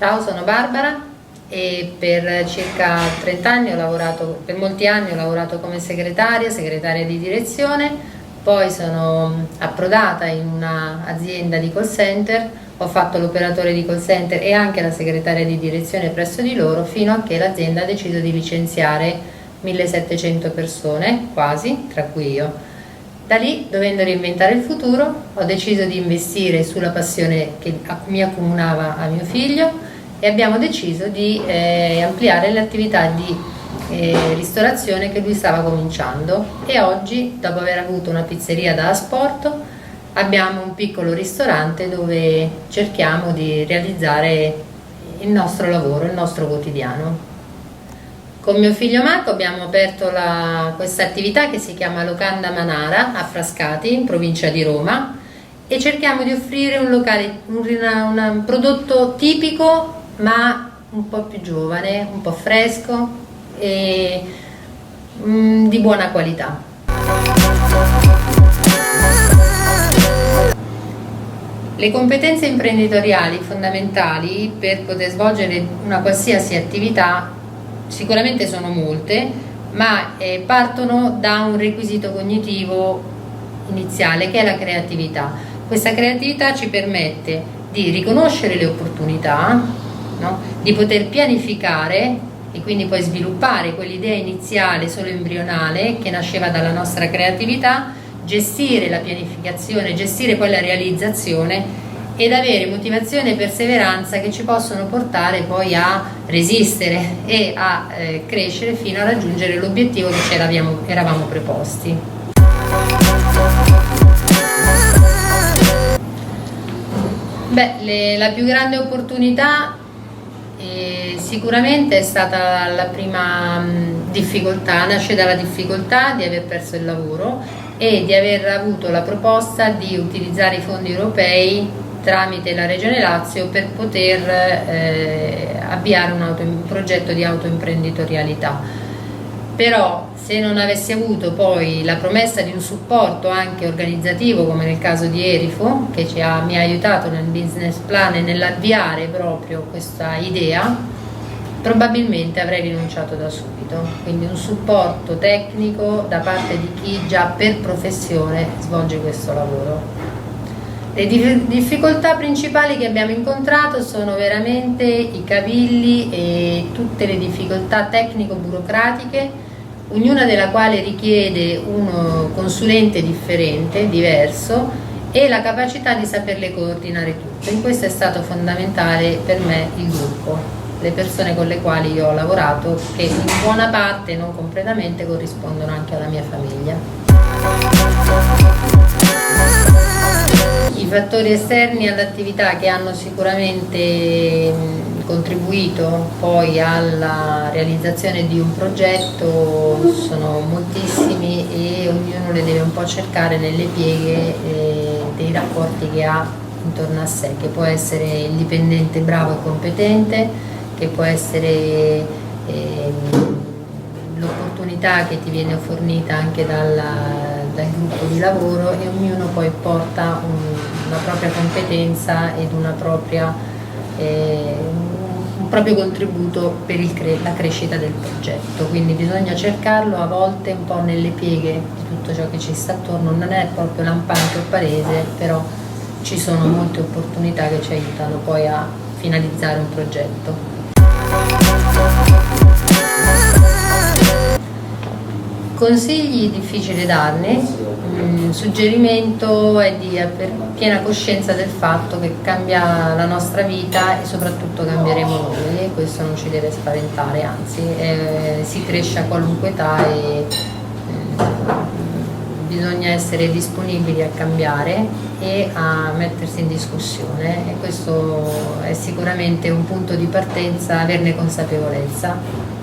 Ciao, sono Barbara e per circa 30 anni ho lavorato, per molti anni ho lavorato come segretaria di direzione, poi sono approdata in un'azienda di call center, ho fatto l'operatore di call center e anche la segretaria di direzione presso di loro, fino a che l'azienda ha deciso di licenziare 1700 persone, quasi, tra cui io. Da lì, dovendo reinventare il futuro, ho deciso di investire sulla passione che mi accomunava a mio figlio e abbiamo deciso di ampliare le attività di ristorazione che lui stava cominciando, e oggi, dopo aver avuto una pizzeria da asporto, abbiamo un piccolo ristorante dove cerchiamo di realizzare il nostro lavoro, il nostro quotidiano. Con mio figlio Marco abbiamo aperto questa attività che si chiama Locanda Manara a Frascati, in provincia di Roma, e cerchiamo di offrire un prodotto tipico ma un po' più giovane, un po' fresco e di buona qualità. Le competenze imprenditoriali fondamentali per poter svolgere una qualsiasi attività sicuramente sono molte, ma partono da un requisito cognitivo iniziale, che è la creatività. Questa creatività ci permette di riconoscere le opportunità, no? Di poter pianificare e quindi poi sviluppare quell'idea iniziale solo embrionale che nasceva dalla nostra creatività, gestire la pianificazione, gestire poi la realizzazione ed avere motivazione e perseveranza che ci possono portare poi a resistere e a crescere fino a raggiungere l'obiettivo che ci eravamo preposti. La più grande opportunità sicuramente è stata la prima difficoltà, nasce dalla difficoltà di aver perso il lavoro e di aver avuto la proposta di utilizzare i fondi europei tramite la Regione Lazio per poter avviare un progetto di autoimprenditorialità. Però se non avessi avuto poi la promessa di un supporto anche organizzativo, come nel caso di Erifo, che mi ha aiutato nel business plan e nell'avviare proprio questa idea, probabilmente avrei rinunciato da subito. Quindi un supporto tecnico da parte di chi già per professione svolge questo lavoro. Le difficoltà principali che abbiamo incontrato sono veramente i cavilli e tutte le difficoltà tecnico-burocratiche, ognuna della quale richiede un consulente differente, diverso, e la capacità di saperle coordinare tutte. In questo è stato fondamentale per me il gruppo, le persone con le quali io ho lavorato, che in buona parte, non completamente, corrispondono anche alla mia famiglia. I fattori esterni all'attività che hanno sicuramente contribuito poi alla realizzazione di un progetto sono moltissimi e ognuno le deve un po' cercare nelle pieghe dei rapporti che ha intorno a sé, che può essere il dipendente bravo e competente, che può essere l'opportunità che ti viene fornita anche dal gruppo di lavoro, e ognuno poi porta una propria competenza ed un proprio contributo per la crescita del progetto. Quindi bisogna cercarlo a volte un po' nelle pieghe di tutto ciò che ci sta attorno. Non è proprio lampante o palese, però ci sono molte opportunità che ci aiutano poi a finalizzare un progetto. Consigli difficili darne, un suggerimento è di avere piena coscienza del fatto che cambia la nostra vita e soprattutto cambieremo noi, e questo non ci deve spaventare, anzi si cresce a qualunque età e bisogna essere disponibili a cambiare e a mettersi in discussione, e questo è sicuramente un punto di partenza, averne consapevolezza.